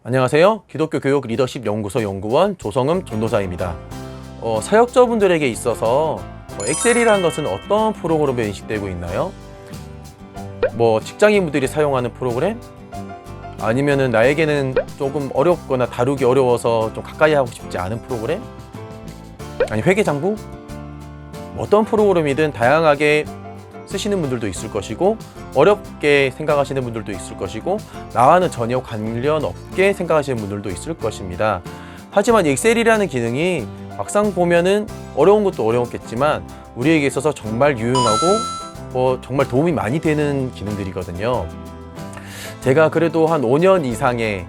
안녕하세요. 기독교 교육 리더십 연구소 연구원 조성음 전도사입니다. 사역자분들에게 있어서 엑셀이라는 것은 어떤 프로그램에 인식되고 있나요? 직장인분들이 사용하는 프로그램? 아니면은 나에게는 조금 어렵거나 다루기 어려워서 좀 가까이 하고 싶지 않은 프로그램? 아니 회계장부? 어떤 프로그램이든 다양하게 쓰시는 분들도 있을 것이고 어렵게 생각하시는 분들도 있을 것이고 나와는 전혀 관련 없게 생각하시는 분들도 있을 것입니다. 하지만 엑셀이라는 기능이 막상 보면은 어려운 것도 어려웠겠지만 우리에게 있어서 정말 유용하고 정말 도움이 많이 되는 기능들이거든요. 제가 그래도 한 5년 이상의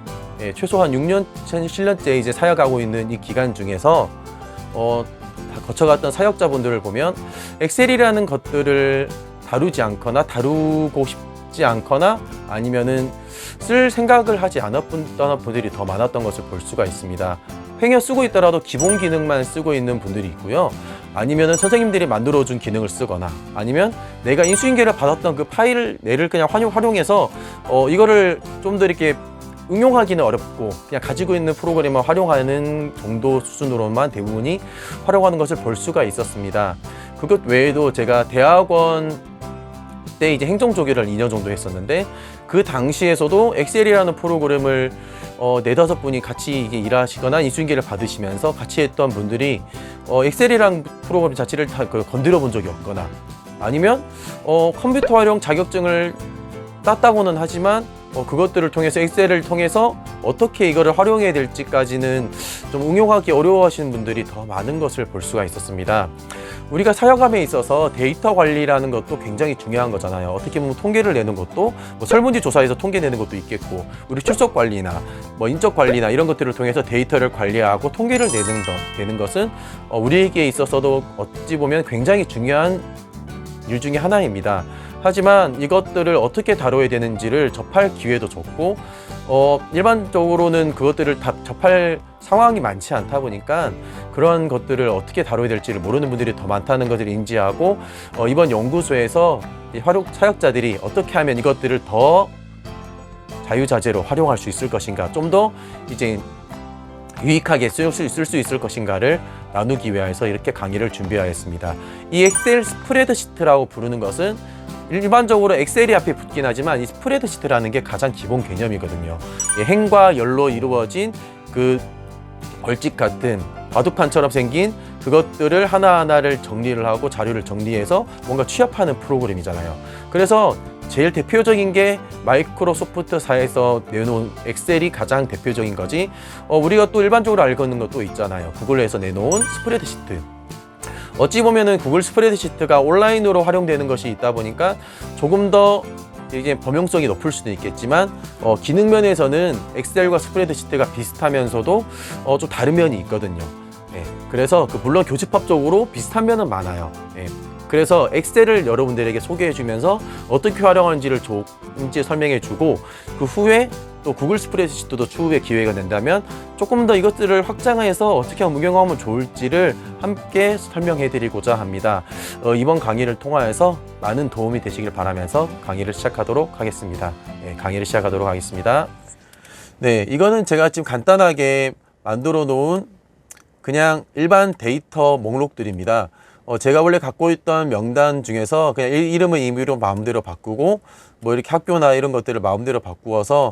최소한 6년, 7년째 이제 사역하고 있는 이 기간 중에서 거쳐갔던 사역자분들을 보면 엑셀이라는 것들을 다루지 않거나 다루고 싶지 않거나 아니면은 쓸 생각을 하지 않았던 분들이 더 많았던 것을 볼 수가 있습니다. 횡여 쓰고 있더라도 기본 기능만 쓰고 있는 분들이 있고요. 아니면은 선생님들이 만들어준 기능을 쓰거나 아니면 내가 인수인계를 받았던 그 파일 내를 그냥 활용해서 이거를 좀 더 이렇게 응용하기는 어렵고 그냥 가지고 있는 프로그램을 활용하는 정도 수준으로만 대부분이 활용하는 것을 볼 수가 있었습니다. 그것 외에도 제가 대학원 때 이제 행정조교를 2년 정도 했었는데 그 당시에서도 엑셀이라는 프로그램을 4-5 분이 같이 이게 일하시거나 인수인계를 받으시면서 같이 했던 분들이 엑셀이라는 프로그램 자체를 다 건드려 본 적이 없거나 아니면 컴퓨터 활용 자격증을 땄다고는 하지만 그것들을 통해서 엑셀을 통해서 어떻게 이거를 활용해야 될지까지는 좀 응용하기 어려워하시는 분들이 더 많은 것을 볼 수가 있었습니다. 우리가 사역함에 있어서 데이터 관리라는 것도 굉장히 중요한 거잖아요. 어떻게 보면 통계를 내는 것도 설문지 조사에서 통계 내는 것도 있겠고 우리 출석 관리나 인적 관리나 이런 것들을 통해서 데이터를 관리하고 통계를 내는 것은 우리에게 있어서도 어찌 보면 굉장히 중요한 일 중에 하나입니다. 하지만 이것들을 어떻게 다뤄야 되는지를 접할 기회도 적고 일반적으로는 그것들을 다 접할 상황이 많지 않다 보니까 그런 것들을 어떻게 다뤄야 될지를 모르는 분들이 더 많다는 것을 인지하고 이번 연구소에서 이 사역자들이 어떻게 하면 이것들을 더 자유자재로 활용할 수 있을 것인가, 좀 더 이제 유익하게 쓸 수 있을 것인가를 나누기 위해서 이렇게 강의를 준비하였습니다. 이 엑셀 스프레드시트라고 부르는 것은 일반적으로 엑셀이 앞에 붙긴 하지만 이 스프레드시트라는 게 가장 기본 개념이거든요. 행과 열로 이루어진 그 벌집 같은 바둑판처럼 생긴 그것들을 하나하나를 정리를 하고 자료를 정리해서 뭔가 취합하는 프로그램이잖아요. 그래서 제일 대표적인 게 마이크로소프트사에서 내놓은 엑셀이 가장 대표적인 거지, 우리가 또 일반적으로 알고 있는 것도 있잖아요. 구글에서 내놓은 스프레드시트. 어찌 보면은 구글 스프레드시트가 온라인으로 활용되는 것이 있다 보니까 조금 더 이게 범용성이 높을 수도 있겠지만 기능 면에서는 엑셀과 스프레드시트가 비슷하면서도 좀 다른 면이 있거든요. 그래서 물론 교집합적으로 비슷한 면은 많아요. 그래서 엑셀을 여러분들에게 소개해 주면서 어떻게 활용하는지를 조금씩 설명해 주고 그 후에 또 구글 스프레드시트도 추후에 기회가 된다면 조금 더 이것들을 확장해서 어떻게 응용하면 좋을지를 함께 설명해 드리고자 합니다. 이번 강의를 통하여서 많은 도움이 되시길 바라면서 강의를 시작하도록 하겠습니다. 네, 이거는 제가 지금 간단하게 만들어 놓은 그냥 일반 데이터 목록들입니다. 제가 원래 갖고 있던 명단 중에서 그냥 이름은 임의로 마음대로 바꾸고 이렇게 학교나 이런 것들을 마음대로 바꾸어서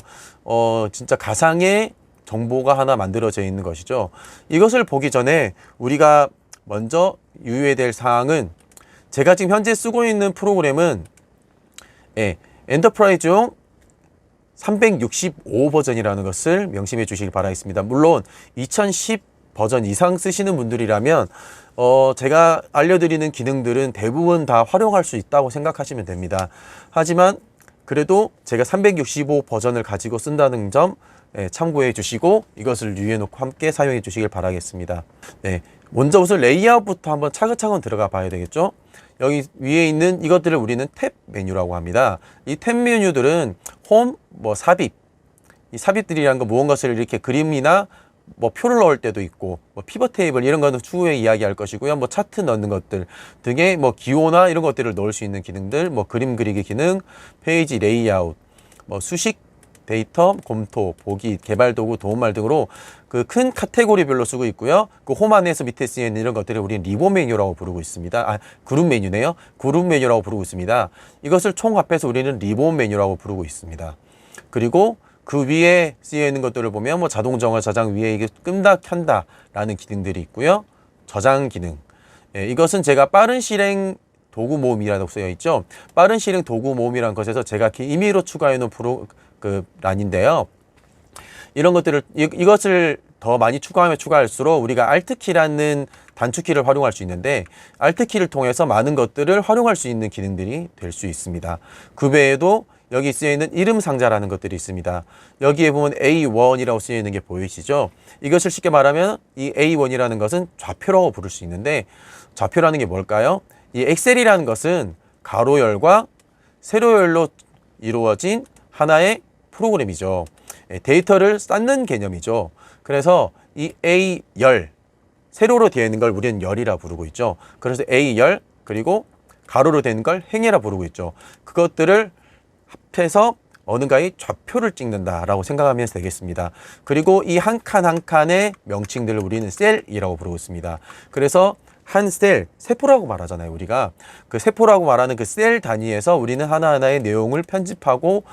진짜 가상의 정보가 하나 만들어져 있는 것이죠. 이것을 보기 전에 우리가 먼저 유의해야 될 사항은 제가 지금 현재 쓰고 있는 프로그램은 엔터프라이즈용 365 버전이라는 것을 명심해 주시길 바라겠습니다. 물론 2010 버전 이상 쓰시는 분들이라면 제가 알려드리는 기능들은 대부분 다 활용할 수 있다고 생각하시면 됩니다. 하지만 그래도 제가 365 버전을 가지고 쓴다는 점 참고해 주시고 이것을 유의해 놓고 함께 사용해 주시길 바라겠습니다. 먼저 우선 레이아웃부터 한번 차근차근 들어가 봐야 되겠죠. 여기 위에 있는 이것들을 우리는 탭 메뉴라고 합니다. 이 탭 메뉴들은 홈, 삽입, 이 삽입들이라는 건 무언가를 이렇게 그림이나 표를 넣을 때도 있고 피벗 테이블 이런 거는 추후에 이야기할 것이고요. 차트 넣는 것들 등의 기호나 이런 것들을 넣을 수 있는 기능들, 그림 그리기 기능, 페이지 레이아웃, 수식 데이터, 검토, 보기, 개발 도구, 도움말 등으로 그 큰 카테고리별로 쓰고 있고요. 그 홈 안에서 밑에 쓰이는 이런 것들을 우리는 리본 메뉴라고 부르고 있습니다. 그룹 메뉴네요. 그룹 메뉴라고 부르고 있습니다. 이것을 총합해서 우리는 리본 메뉴라고 부르고 있습니다. 그리고 그 위에 쓰여 있는 것들을 보면 뭐 자동 정화 저장 위에 이게 끈다 켠다 라는 기능들이 있고요. 저장 기능. 이것은 제가 빠른 실행 도구 모음이라고 쓰여 있죠. 빠른 실행 도구 모음이라는 것에서 제가 임의로 추가해 놓은 란인데요. 이런 것들을 이것을 더 많이 추가하면 추가할수록 우리가 Alt키라는 단축키를 활용할 수 있는데 Alt키를 통해서 많은 것들을 활용할 수 있는 기능들이 될 수 있습니다. 그 외에도 여기 쓰여 있는 이름 상자라는 것들이 있습니다. 여기에 보면 A1이라고 쓰여 있는 게 보이시죠? 이것을 쉽게 말하면 이 A1이라는 것은 좌표라고 부를 수 있는데 좌표라는 게 뭘까요? 이 엑셀이라는 것은 가로열과 세로열로 이루어진 하나의 프로그램이죠. 데이터를 쌓는 개념이죠. 그래서 이 A열, 세로로 되어 있는 걸 우리는 열이라 부르고 있죠. 그래서 A열, 그리고 가로로 되어 있는 걸 행이라 부르고 있죠. 그것들을 합해서 어딘가에 좌표를 찍는다라고 생각하면 되겠습니다. 그리고 이 한 칸 한 칸의 명칭들을 우리는 셀이라고 부르고 있습니다. 그래서 한 셀, 세포라고 말하잖아요. 우리가 그 세포라고 말하는 그 셀 단위에서 우리는 하나하나의 내용을 편집하고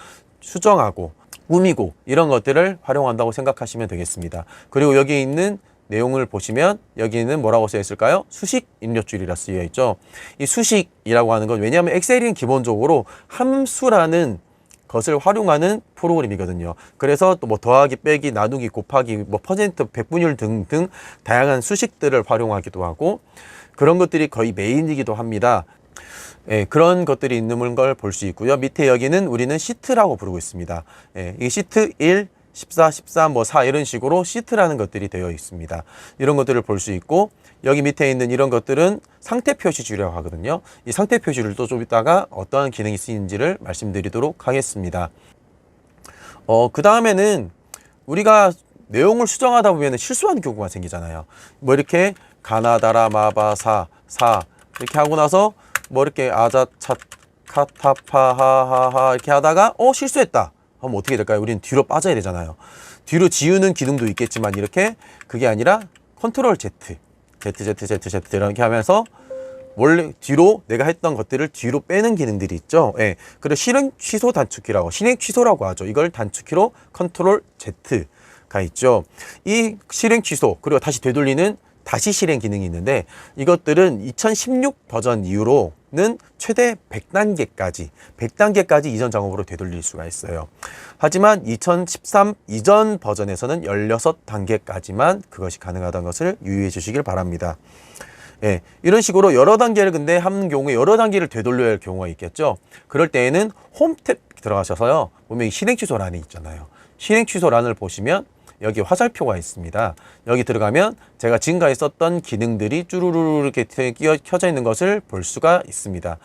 수정하고 꾸미고 이런 것들을 활용한다고 생각하시면 되겠습니다. 그리고 여기 있는 내용을 보시면 여기는 뭐라고 쓰여 있을까요? 수식 입력줄이라 쓰여 있죠. 이 수식이라고 하는 건 왜냐하면 엑셀은 기본적으로 함수라는 것을 활용하는 프로그램이거든요. 그래서 또 뭐 더하기, 빼기, 나누기, 곱하기, 뭐 퍼센트, 백분율 등등 다양한 수식들을 활용하기도 하고 그런 것들이 거의 메인이기도 합니다. 그런 것들이 있는 걸 볼 수 있고요. 밑에 여기는 우리는 시트라고 부르고 있습니다. 이 시트 1, 14, 13, 뭐 4 이런 식으로 시트라는 것들이 되어 있습니다. 이런 것들을 볼 수 있고 여기 밑에 있는 이런 것들은 상태 표시줄이라고 하거든요. 이 상태 표시를 또 좀 이따가 어떠한 기능이 쓰이는지를 말씀드리도록 하겠습니다. 그 다음에는 우리가 내용을 수정하다 보면 실수하는 경우가 생기잖아요. 뭐 이렇게 가나다라 마바사 사 이렇게 하고 나서 뭐 이렇게 아자차 카타파하하하 이렇게 하다가 실수했다. 그럼 어떻게 될까요? 우리는 뒤로 빠져야 되잖아요. 뒤로 지우는 기능도 있겠지만 이렇게 그게 아니라 컨트롤 Z, Z 이렇게 하면서 원래 뒤로 내가 했던 것들을 뒤로 빼는 기능들이 있죠. 그리고 실행 취소 단축키라고 실행 취소라고 하죠. 이걸 단축키로 컨트롤 Z가 있죠. 이 실행 취소 그리고 다시 되돌리는 다시 실행 기능이 있는데 이것들은 2016 버전 이후로는 최대 100단계까지 이전 작업으로 되돌릴 수가 있어요. 하지만 2013 이전 버전에서는 16단계까지만 그것이 가능하다는 것을 유의해 주시길 바랍니다. 이런 식으로 여러 단계를 근데 하는 경우에 여러 단계를 되돌려야 할 경우가 있겠죠. 그럴 때에는 홈 탭 들어가셔서요. 보면 실행 취소란이 있잖아요. 실행 취소란을 보시면 여기 화살표가 있습니다. 여기 들어가면 제가 지금까지 썼던 기능들이 쭈루루루 이렇게 켜져 있는 것을 볼 수가 있습니다.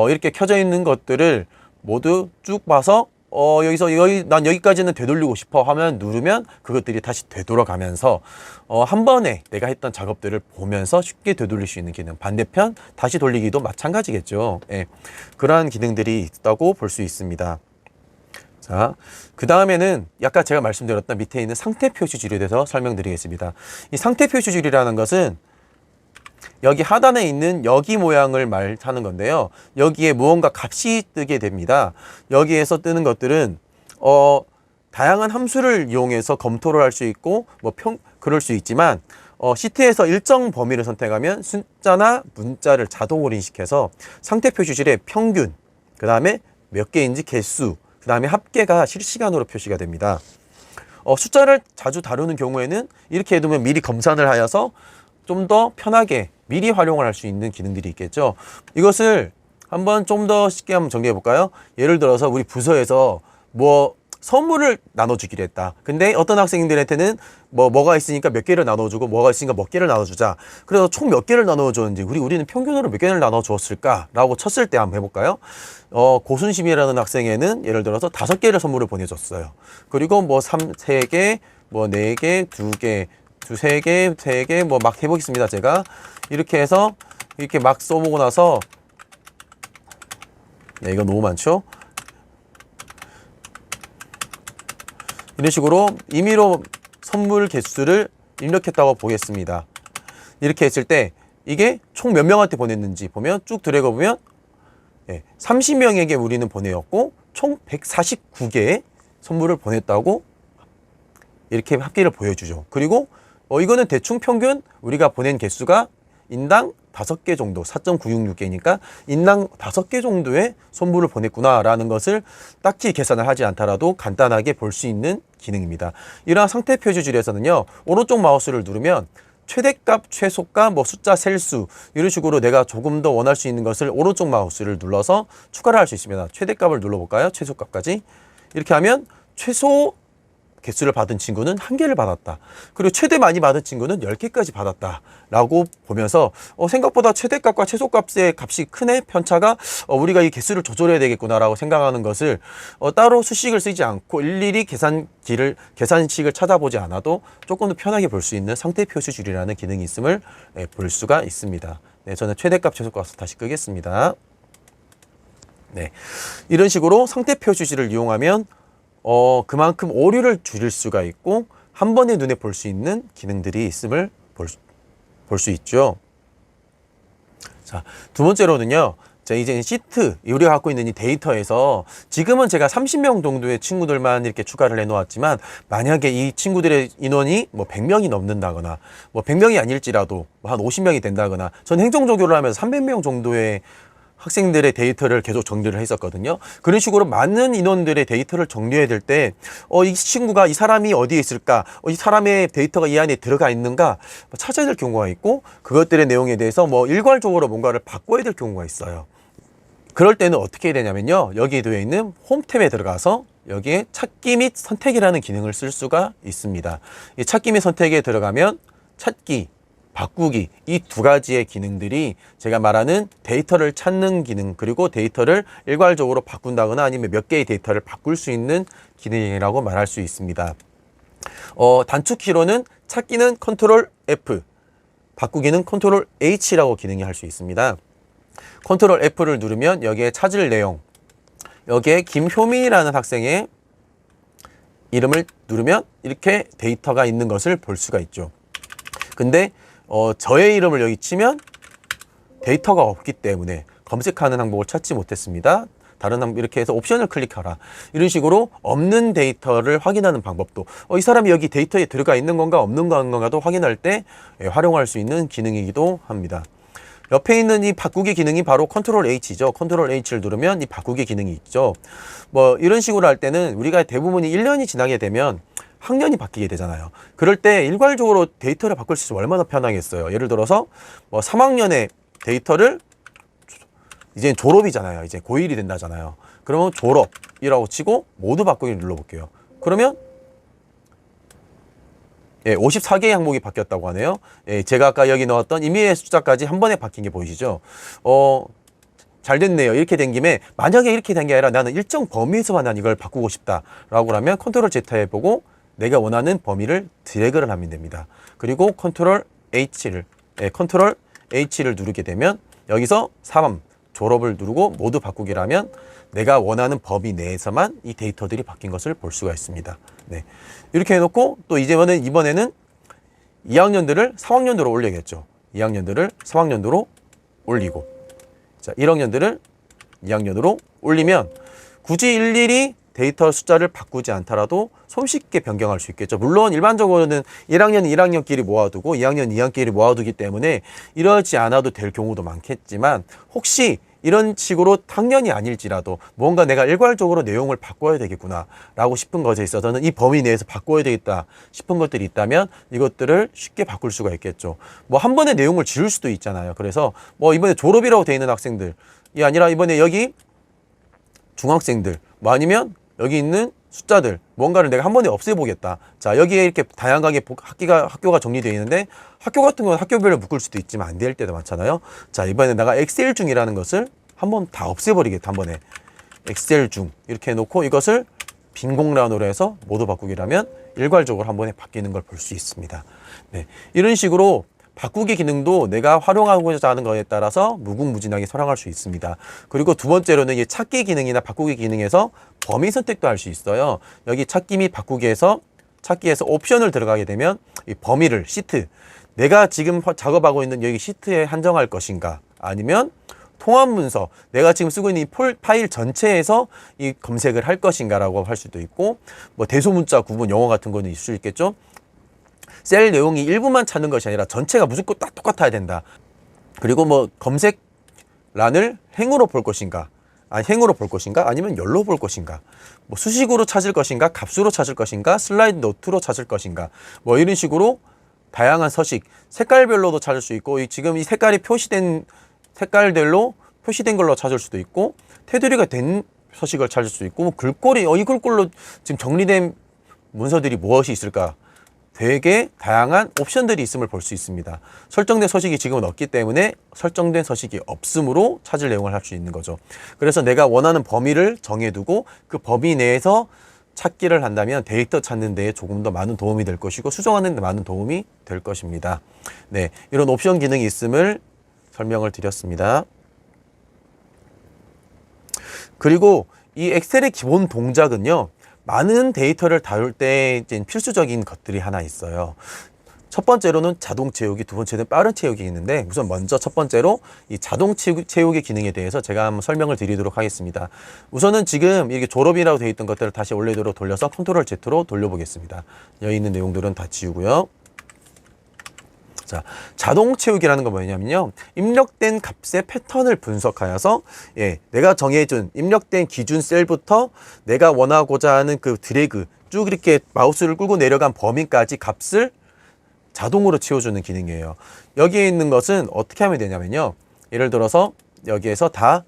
이렇게 켜져 있는 것들을 모두 쭉 봐서 난 여기까지는 되돌리고 싶어 하면 누르면 그것들이 다시 되돌아가면서 한 번에 내가 했던 작업들을 보면서 쉽게 되돌릴 수 있는 기능. 반대편 다시 돌리기도 마찬가지겠죠. 그러한 기능들이 있다고 볼 수 있습니다. 자, 그 다음에는 아까 제가 말씀드렸던 밑에 있는 상태 표시줄에 대해서 설명드리겠습니다. 이 상태 표시줄이라는 것은 여기 하단에 있는 여기 모양을 말하는 건데요. 여기에 무언가 값이 뜨게 됩니다. 여기에서 뜨는 것들은 다양한 함수를 이용해서 검토를 할 수 있고 그럴 수 있지만 시트에서 일정 범위를 선택하면 숫자나 문자를 자동으로 인식해서 상태 표시줄의 평균, 그 다음에 몇 개인지 개수, 그 다음에 합계가 실시간으로 표시가 됩니다. 숫자를 자주 다루는 경우에는 이렇게 해두면 미리 검산을 하여서 좀 더 편하게 미리 활용을 할 수 있는 기능들이 있겠죠. 이것을 한번 좀 더 쉽게 한번 정리해 볼까요? 예를 들어서 우리 부서에서 선물을 나눠주기로 했다. 근데 어떤 학생들한테는 뭐가 있으니까 몇 개를 나눠주고 뭐가 있으니까 몇 개를 나눠주자. 그래서 총 몇 개를 나눠줬는지 우리는 평균으로 몇 개를 나눠주었을까라고 쳤을 때 한번 해볼까요? 고순심이라는 학생에는 예를 들어서 5개를 선물을 보내줬어요. 그리고 3개, 4개, 2개, 3개, 3개 막 해보겠습니다. 제가 이렇게 해서 이렇게 막 써보고 나서 이거 너무 많죠? 이런 식으로 임의로 선물 개수를 입력했다고 보겠습니다. 이렇게 했을 때 이게 총 몇 명한테 보냈는지 보면 쭉 들어가 보면 30명에게 우리는 보내었고 총 149개의 선물을 보냈다고 이렇게 합계를 보여주죠. 그리고 이거는 대충 평균 우리가 보낸 개수가 인당 5개 정도, 4.966개니까 인당 5개 정도의 선물을 보냈구나 라는 것을 딱히 계산을 하지 않더라도 간단하게 볼 수 있는 기능입니다. 이러한 상태 표시줄에서는요, 오른쪽 마우스를 누르면 최대값, 최소값, 숫자 셀수 이런 식으로 내가 조금 더 원할 수 있는 것을 오른쪽 마우스를 눌러서 추가를 할 수 있습니다. 최대값을 눌러볼까요? 최소값까지. 이렇게 하면 최소 개수를 받은 친구는 1개를 받았다. 그리고 최대 많이 받은 친구는 10개까지 받았다. 라고 보면서 생각보다 최대값과 최소값의 값이 크네? 편차가 우리가 이 개수를 조절해야 되겠구나 라고 생각하는 것을 따로 수식을 쓰지 않고 일일이 계산식을 찾아보지 않아도 조금 더 편하게 볼 수 있는 상태 표시줄이라는 기능이 있음을 볼 수가 있습니다. 네, 저는 최대값, 최소값을 다시 끄겠습니다. 네, 이런 식으로 상태 표시줄을 이용하면 그만큼 오류를 줄일 수가 있고 한 번에 눈에 볼 수 있는 기능들이 있음을 볼 수 있죠. 자, 두 번째로는요. 자, 이제 시트, 우리가 갖고 있는 이 데이터에서 지금은 제가 30명 정도의 친구들만 이렇게 추가를 해 놓았지만 만약에 이 친구들의 인원이 100명이 넘는다거나 100명이 아닐지라도 한 50명이 된다거나 전 행정조교를 하면서 300명 정도의 학생들의 데이터를 계속 정리를 했었거든요. 그런 식으로 많은 인원들의 데이터를 정리해야 될 때, 이 친구가, 이 사람이 어디에 있을까? 이 사람의 데이터가 이 안에 들어가 있는가? 찾아야 될 경우가 있고, 그것들의 내용에 대해서 일괄적으로 뭔가를 바꿔야 될 경우가 있어요. 그럴 때는 어떻게 해야 되냐면요. 여기에 되어 있는 홈 탭에 들어가서 여기에 찾기 및 선택이라는 기능을 쓸 수가 있습니다. 이 찾기 및 선택에 들어가면 찾기, 바꾸기 이 두 가지의 기능들이 제가 말하는 데이터를 찾는 기능 그리고 데이터를 일괄적으로 바꾼다거나 아니면 몇 개의 데이터를 바꿀 수 있는 기능이라고 말할 수 있습니다. 단축키로는 찾기는 컨트롤 F, 바꾸기는 컨트롤 H라고 기능이 할 수 있습니다. 컨트롤 F를 누르면 여기에 찾을 내용, 여기에 김효민이라는 학생의 이름을 누르면 이렇게 데이터가 있는 것을 볼 수가 있죠. 근데 저의 이름을 여기 치면 데이터가 없기 때문에 검색하는 항목을 찾지 못했습니다. 다른 항목 이렇게 해서 옵션을 클릭하라. 이런 식으로 없는 데이터를 확인하는 방법도 이 사람이 여기 데이터에 들어가 있는 건가 없는 건가도 확인할 때 활용할 수 있는 기능이기도 합니다. 옆에 있는 이 바꾸기 기능이 바로 컨트롤 H죠. 컨트롤 H를 누르면 이 바꾸기 기능이 있죠. 이런 식으로 할 때는 우리가 대부분이 1년이 지나게 되면 학년이 바뀌게 되잖아요. 그럴 때 일괄적으로 데이터를 바꿀 수 있으면 얼마나 편하겠어요. 예를 들어서 3학년의 데이터를 이제 졸업이잖아요. 이제 고1이 된다잖아요. 그러면 졸업이라고 치고 모두 바꾸기를 눌러볼게요. 그러면 54개의 항목이 바뀌었다고 하네요. 제가 아까 여기 넣었던 임의의 숫자까지 한 번에 바뀐 게 보이시죠? 잘 됐네요. 이렇게 된 김에 만약에 이렇게 된 게 아니라 나는 일정 범위에서만 난 이걸 바꾸고 싶다라고 하면 컨트롤 Z 해보고 내가 원하는 범위를 드래그를 하면 됩니다. 그리고 컨트롤 H를 누르게 되면 여기서 3 졸업을 누르고 모두 바꾸기라면 내가 원하는 범위 내에서만 이 데이터들이 바뀐 것을 볼 수가 있습니다. 네. 이렇게 해놓고 또 이번에는 2학년들을 3학년도로 올려야겠죠. 2학년들을 3학년도로 올리고 자, 1학년들을 2학년으로 올리면 굳이 일일이 데이터 숫자를 바꾸지 않더라도 손쉽게 변경할 수 있겠죠. 물론 일반적으로는 1학년은 1학년끼리 모아두고 2학년 2학년끼리 모아두기 때문에 이러지 않아도 될 경우도 많겠지만 혹시 이런 식으로 학년이 아닐지라도 뭔가 내가 일괄적으로 내용을 바꿔야 되겠구나 라고 싶은 것에 있어서는 이 범위 내에서 바꿔야 되겠다 싶은 것들이 있다면 이것들을 쉽게 바꿀 수가 있겠죠. 한 번에 내용을 지울 수도 있잖아요. 그래서 이번에 졸업이라고 되어 있는 학생들이 아니라 이번에 여기 중학생들 아니면 여기 있는 숫자들 뭔가를 내가 한 번에 없애보겠다. 자, 여기에 이렇게 다양하게 학교가 정리되어 있는데 학교 같은 경우는 학교별로 묶을 수도 있지만 안 될 때도 많잖아요. 자, 이번에 내가 엑셀 중이라는 것을 한번 다 없애버리겠다. 한 번에 엑셀 중 이렇게 해놓고 이것을 빈 공란으로 해서 모두 바꾸기라면 일괄적으로 한 번에 바뀌는 걸 볼 수 있습니다. 네, 이런 식으로 바꾸기 기능도 내가 활용하고자 하는 거에 따라서 무궁무진하게 설정할 수 있습니다. 그리고 두 번째로는 이 찾기 기능이나 바꾸기 기능에서 범위 선택도 할 수 있어요. 여기 찾기 및 바꾸기에서 찾기에서 옵션을 들어가게 되면 이 범위를 시트, 내가 지금 작업하고 있는 여기 시트에 한정할 것인가, 아니면 통합 문서, 내가 지금 쓰고 있는 이 파일 전체에서 이 검색을 할 것인가라고 할 수도 있고, 뭐 대소문자 구분 영어 같은 거는 있을 수 있겠죠. 셀 내용이 일부만 찾는 것이 아니라 전체가 무조건 딱 똑같아야 된다. 그리고 뭐 검색란을 행으로 볼 것인가, 행으로 볼 것인가, 아니면 열로 볼 것인가, 뭐 수식으로 찾을 것인가, 값수로 찾을 것인가, 슬라이드 노트로 찾을 것인가, 뭐 이런 식으로 다양한 서식, 색깔별로도 찾을 수 있고, 지금 이 색깔이 표시된 색깔들로 표시된 걸로 찾을 수도 있고, 테두리가 된 서식을 찾을 수 있고, 뭐 글꼴이 이 글꼴로 지금 정리된 문서들이 무엇이 있을까, 되게 다양한 옵션들이 있음을 볼 수 있습니다. 설정된 서식이 지금은 없기 때문에 설정된 서식이 없음으로 찾을 내용을 할 수 있는 거죠. 그래서 내가 원하는 범위를 정해두고 그 범위 내에서 찾기를 한다면 데이터 찾는 데에 조금 더 많은 도움이 될 것이고, 수정하는 데 많은 도움이 될 것입니다. 네, 이런 옵션 기능이 있음을 설명을 드렸습니다. 그리고 이 엑셀의 기본 동작은요, 많은 데이터를 다룰 때 이제 필수적인 것들이 하나 있어요. 첫 번째로는 자동 채우기, 두 번째는 빠른 채우기 있는데, 우선 먼저 첫 번째로 이 자동 채우기 기능에 대해서 제가 한번 설명을 드리도록 하겠습니다. 우선은 지금 이렇게 졸업이라고 되어 있던 것들을 다시 원래대로 돌려서 컨트롤 Z로 돌려보겠습니다. 여기 있는 내용들은 다 지우고요. 자, 자동 채우기라는 건 뭐냐면요, 입력된 값의 패턴을 분석하여서 내가 정해준 입력된 기준 셀부터 내가 원하고자 하는 그 드래그 쭉 이렇게 마우스를 끌고 내려간 범위까지 값을 자동으로 채워주는 기능이에요. 여기에 있는 것은 어떻게 하면 되냐면요, 예를 들어서 여기에서 다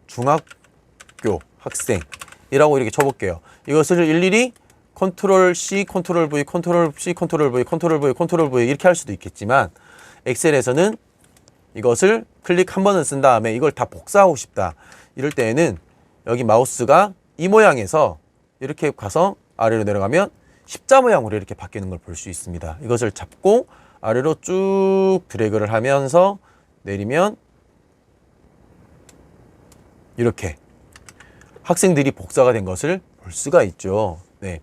중학교 학생이라고 이렇게 쳐볼게요. 이것을 일일이 컨트롤 C, 컨트롤 V, 컨트롤 C, 컨트롤 V, 컨트롤 V, 컨트롤 V 이렇게 할 수도 있겠지만, 엑셀에서는 이것을 클릭 한 번은 쓴 다음에 이걸 다 복사하고 싶다, 이럴 때에는 여기 마우스가 이 모양에서 이렇게 가서 아래로 내려가면 십자 모양으로 이렇게 바뀌는 걸 볼 수 있습니다. 이것을 잡고 아래로 쭉 드래그를 하면서 내리면 이렇게 학생들이 복사가 된 것을 볼 수가 있죠. 네.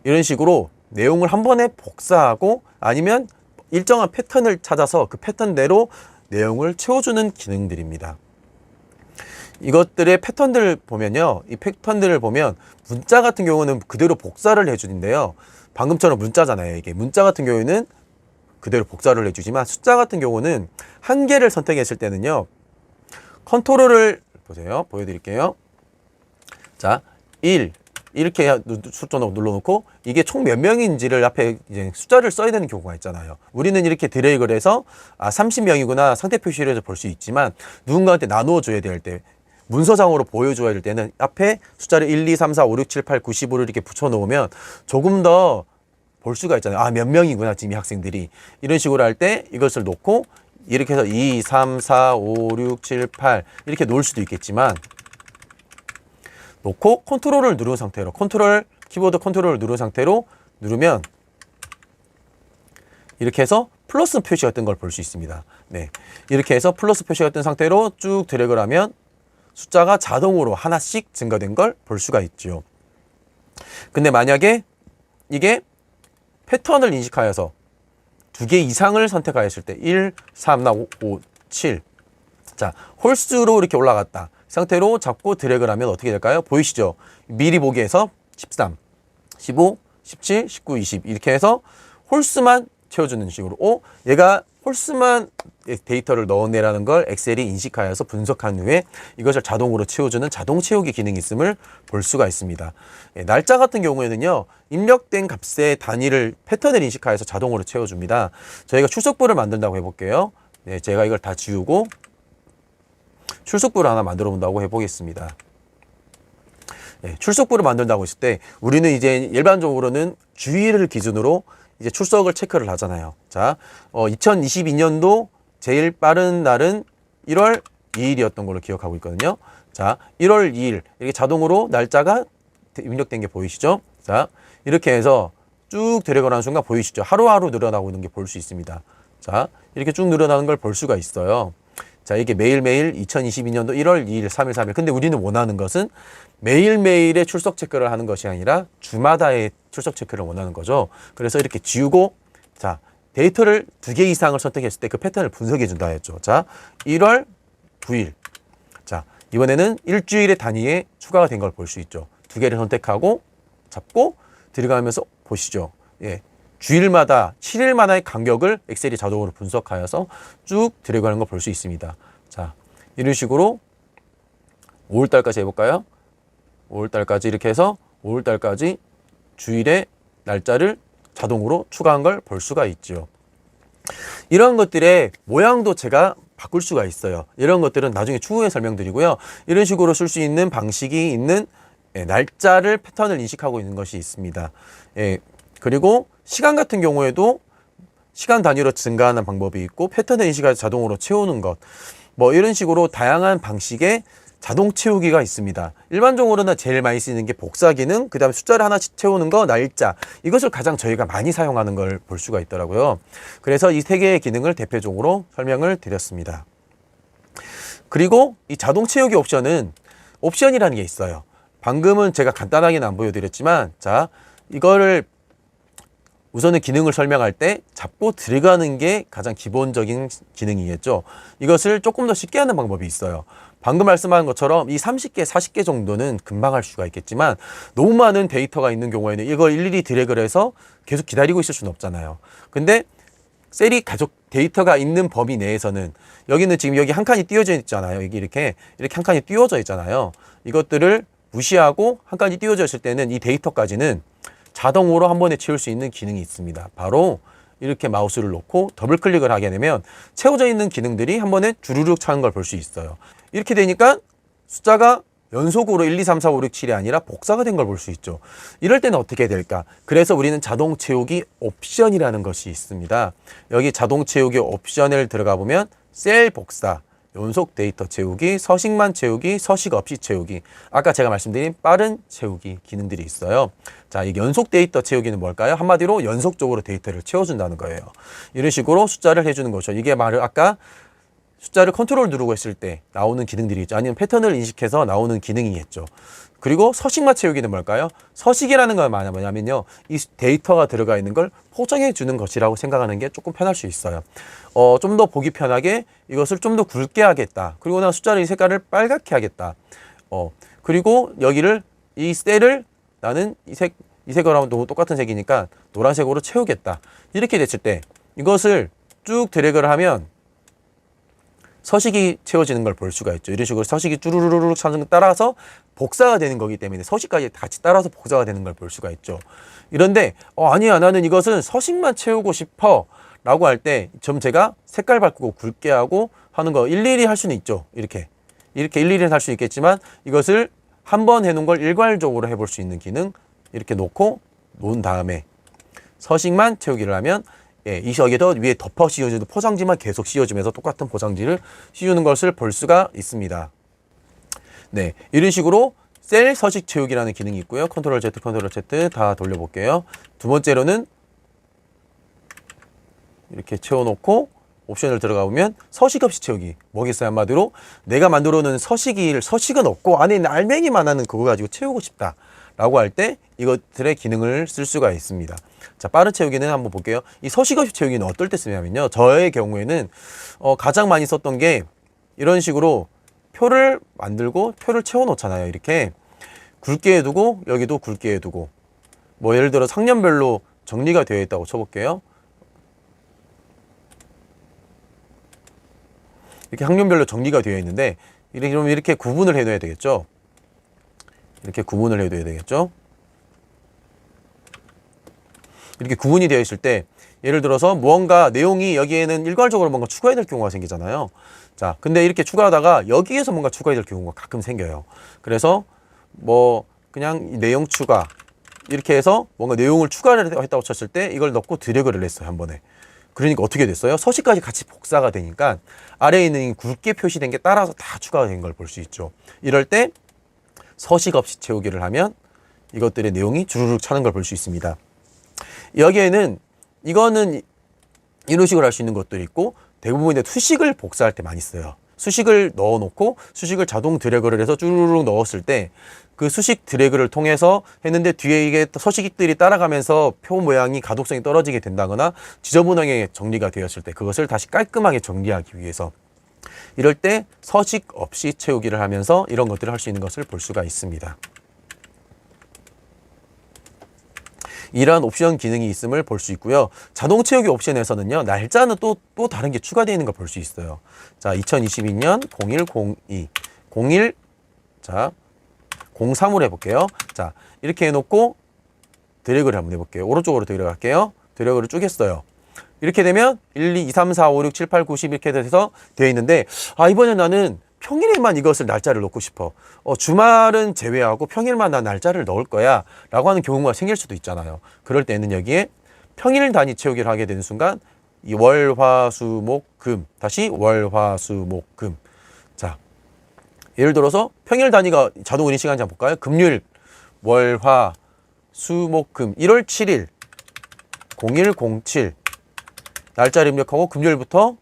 이런 식으로 내용을 한 번에 복사하고, 아니면 일정한 패턴을 찾아서 그 패턴대로 내용을 채워주는 기능들입니다. 이것들의 패턴들 보면요, 이 패턴들을 보면 문자 같은 경우는 그대로 복사를 해주는데요, 방금처럼 문자잖아요. 이게 문자 같은 경우에는 그대로 복사를 해주지만, 숫자 같은 경우는 한 개를 선택했을 때는요, 컨트롤을 보세요. 보여드릴게요. 자, 1 이렇게 숫자 눌러놓고 이게 총 몇 명인지를 앞에 이제 숫자를 써야 되는 경우가 있잖아요. 우리는 이렇게 드래그를 해서 30명이구나 상태 표시를 해서 볼 수 있지만, 누군가한테 나누어 줘야 될 때, 문서상으로 보여줘야 될 때는 앞에 숫자를 1, 2, 3, 4, 5, 6, 7, 8, 9, 10으로 이렇게 붙여 놓으면 조금 더 볼 수가 있잖아요. 몇 명이구나 지금 이 학생들이. 이런 식으로 할 때 이것을 놓고 이렇게 해서 2, 3, 4, 5, 6, 7, 8 이렇게 놓을 수도 있겠지만, 놓고 컨트롤을 누른 상태로, 키보드 컨트롤을 누른 상태로 누르면 이렇게 해서 플러스 표시가 뜬 걸 볼 수 있습니다. 네, 이렇게 해서 플러스 표시가 뜬 상태로 쭉 드래그를 하면 숫자가 자동으로 하나씩 증가된 걸 볼 수가 있죠. 근데 만약에 이게 패턴을 인식하여서 2개 이상을 선택하였을 때 1, 3, 5, 7 자, 홀수로 이렇게 올라갔다 상태로 잡고 드래그를 하면 어떻게 될까요? 보이시죠? 미리 보기에서 13, 15, 17, 19, 20 이렇게 해서 홀수만 채워주는 식으로, 얘가 홀수만 데이터를 넣어내라는 걸 엑셀이 인식하여서 분석한 후에 이것을 자동으로 채워주는 자동 채우기 기능이 있음을 볼 수가 있습니다. 날짜 같은 경우에는요, 입력된 값의 단위를 패턴을 인식하여서 자동으로 채워줍니다. 저희가 출석부를 만든다고 해볼게요. 네, 제가 이걸 다 지우고 출석부를 하나 만들어 본다고 해보겠습니다. 네, 출석부를 만든다고 했을 때 우리는 이제 일반적으로는 주일을 기준으로 이제 출석을 체크를 하잖아요. 자, 2022년도 제일 빠른 날은 1월 2일이었던 걸로 기억하고 있거든요. 자, 1월 2일 이렇게 자동으로 날짜가 입력된 게 보이시죠? 자, 이렇게 해서 쭉 드래그를 하는 순간 보이시죠? 하루하루 늘어나고 있는 게 볼 수 있습니다. 자, 이렇게 쭉 늘어나는 걸 볼 수가 있어요. 자, 이게 매일매일 2022년도 1월 2일, 3일, 3일. 근데 우리는 원하는 것은 매일매일의 출석 체크를 하는 것이 아니라 주마다의 출석 체크를 원하는 거죠. 그래서 이렇게 지우고, 자, 데이터를 2개 이상을 선택했을 때 그 패턴을 분석해 준다 했죠. 자, 1월 9일. 자, 이번에는 일주일의 단위에 추가가 된 걸 볼 수 있죠. 2개를 선택하고 잡고 들어가면서 보시죠. 예. 주일마다 7일마다의 간격을 엑셀이 자동으로 분석하여서 쭉 들어가는 걸 볼 수 있습니다. 자, 이런 식으로 5월달까지 해볼까요? 5월달까지 이렇게 해서 5월달까지 주일의 날짜를 자동으로 추가한 걸 볼 수가 있죠. 이런 것들의 모양도 제가 바꿀 수가 있어요. 이런 것들은 나중에 추후에 설명드리고요. 이런 식으로 쓸 수 있는 방식이 있는 날짜를 패턴을 인식하고 있는 것이 있습니다. 그리고 시간 같은 경우에도 시간 단위로 증가하는 방법이 있고 패턴을 인식해서 자동으로 채우는 것, 뭐 이런 식으로 다양한 방식의 자동 채우기가 있습니다. 일반적으로는 제일 많이 쓰이는 게 복사 기능, 그 다음에 숫자를 하나씩 채우는 거, 날짜. 이것을 가장 저희가 많이 사용하는 걸 볼 수가 있더라고요. 그래서 이 3개의 기능을 대표적으로 설명을 드렸습니다. 그리고 이 자동 채우기 옵션은 옵션이라는 게 있어요. 방금은 제가 간단하게는 안 보여드렸지만, 자, 이거를 우선은 기능을 설명할 때 잡고 들어가는 게 가장 기본적인 기능이겠죠. 이것을 조금 더 쉽게 하는 방법이 있어요. 방금 말씀한 것처럼 이 30개, 40개 정도는 금방 할 수가 있겠지만 너무 많은 데이터가 있는 경우에는 이걸 일일이 드래그를 해서 계속 기다리고 있을 수는 없잖아요. 근데 셀이 계속 데이터가 있는 범위 내에서는 여기는 지금 여기 한 칸이 띄워져 있잖아요. 여기 이렇게 한 칸이 띄워져 있잖아요. 이것들을 무시하고 한 칸이 띄워져 있을 때는 이 데이터까지는 자동으로 한 번에 채울 수 있는 기능이 있습니다. 바로 이렇게 마우스를 놓고 더블 클릭을 하게 되면 채워져 있는 기능들이 한 번에 주르륵 차는 걸 볼 수 있어요. 이렇게 되니까 숫자가 연속으로 1, 2, 3, 4, 5, 6, 7이 아니라 복사가 된 걸 볼 수 있죠. 이럴 때는 어떻게 될까? 그래서 우리는 자동 채우기 옵션이라는 것이 있습니다. 여기 자동 채우기 옵션을 들어가 보면 셀 복사, 연속 데이터 채우기, 서식만 채우기, 서식 없이 채우기, 아까 제가 말씀드린 빠른 채우기 기능들이 있어요. 자, 이 연속 데이터 채우기는 뭘까요? 한마디로 연속적으로 데이터를 채워준다는 거예요. 이런 식으로 숫자를 해주는 거죠. 이게 말을 아까 숫자를 컨트롤 누르고 했을 때 나오는 기능들이 있죠. 아니면 패턴을 인식해서 나오는 기능이겠죠. 그리고 서식만 채우기는 뭘까요? 서식이라는 건 뭐냐면요, 이 데이터가 들어가 있는 걸 포장해 주는 것이라고 생각하는 게 조금 편할 수 있어요. 좀 더 보기 편하게 이것을 좀 더 굵게 하겠다. 그리고 나 숫자를 이 색깔을 빨갛게 하겠다. 그리고 여기를 이 셀을 나는 이 색으로 하면 너무 똑같은 색이니까 노란색으로 채우겠다. 이렇게 됐을 때 이것을 쭉 드래그를 하면 서식이 채워지는 걸 볼 수가 있죠. 이런 식으로 서식이 쭈루루룩 차는 따라서 복사가 되는 거기 때문에 서식까지 같이 따라서 복사가 되는 걸 볼 수가 있죠. 이런데 아니야, 나는 이것은 서식만 채우고 싶어 라고 할 때 좀 제가 색깔 바꾸고 굵게 하고 하는 거 일일이 할 수는 있죠. 이렇게 일일이 할 수 있겠지만 이것을 한 번 해놓은 걸 일괄적으로 해볼 수 있는 기능, 이렇게 놓은 다음에 서식만 채우기를 하면 이 여기에서 위에 덮어 씌워주는 포장지만 계속 씌워주면서 똑같은 포장지를 씌우는 것을 볼 수가 있습니다. 네, 이런 식으로 셀 서식 채우기라는 기능이 있고요. 컨트롤 Z 다 돌려볼게요. 두 번째로는 이렇게 채워놓고 옵션을 들어가 보면 서식 없이 채우기. 뭐겠어요? 한마디로 내가 만들어 놓은 서식은 없고 안에 있는 알맹이만 하는 그거 가지고 채우고 싶다 라고 할 때 이것들의 기능을 쓸 수가 있습니다. 자, 빠른 채우기는 한번 볼게요. 이 서식 없이 채우기는 어떨 때 쓰냐면요, 저의 경우에는 가장 많이 썼던 게 이런 식으로 표를 만들고 표를 채워 놓잖아요. 이렇게 굵게 해두고 여기도 굵게 해두고, 뭐 예를 들어 학년별로 정리가 되어 있다고 쳐볼게요. 이렇게 학년별로 정리가 되어 있는데 이렇게 구분을 해둬야 되겠죠. 이렇게 구분을 해둬야 되겠죠. 이렇게 구분이 되어 있을 때 예를 들어서 무언가 내용이 여기에는 일괄적으로 뭔가 추가해야 될 경우가 생기잖아요. 자, 근데 이렇게 추가하다가 여기에서 뭔가 추가해야 될 경우가 가끔 생겨요. 그래서 뭐 그냥 내용 추가 이렇게 해서 뭔가 내용을 추가를 했다고 쳤을 때 이걸 넣고 드래그를 했어요, 한 번에. 그러니까 어떻게 됐어요? 서식까지 같이 복사가 되니까 아래에 있는 굵게 표시된 게 따라서 다 추가가 된 걸 볼 수 있죠. 이럴 때 서식 없이 채우기를 하면 이것들의 내용이 주르륵 차는 걸 볼 수 있습니다. 여기에는 이거는 이런 식으로 할 수 있는 것들이 있고, 대부분의 수식을 복사할 때 많이 써요. 수식을 넣어놓고 수식을 자동 드래그를 해서 쭈루룩 넣었을 때 그 수식 드래그를 통해서 했는데 뒤에 이게 서식들이 따라가면서 표 모양이 가독성이 떨어지게 된다거나 지저분하게 정리가 되었을 때 그것을 다시 깔끔하게 정리하기 위해서 이럴 때 서식 없이 채우기를 하면서 이런 것들을 할 수 있는 것을 볼 수가 있습니다. 이러한 옵션 기능이 있음을 볼 수 있고요. 자동 채우기 옵션에서는요, 날짜는 또 다른 게 추가되어 있는 걸 볼 수 있어요. 자, 2022년 0102, 01, 자, 03으로 해볼게요. 자, 이렇게 해놓고 드래그를 한번 해볼게요. 오른쪽으로 드래그 할게요. 드래그를 쭉 했어요. 이렇게 되면 1, 2, 3, 4, 5, 6, 7, 8, 9, 10 이렇게 돼서 되어 있는데, 아, 이번에 나는 평일에만 이것을 날짜를 넣고 싶어. 주말은 제외하고 평일만 난 날짜를 넣을 거야. 라고 하는 경우가 생길 수도 있잖아요. 그럴 때는 여기에 평일 단위 채우기를 하게 되는 순간 이 월, 화, 수, 목, 금. 다시 월, 화, 수, 목, 금. 자, 예를 들어서 평일 단위가 자동 운행 시간인지 한번 볼까요? 금요일, 월, 화, 수, 목, 금. 1월 7일, 01, 07. 날짜를 입력하고 금요일부터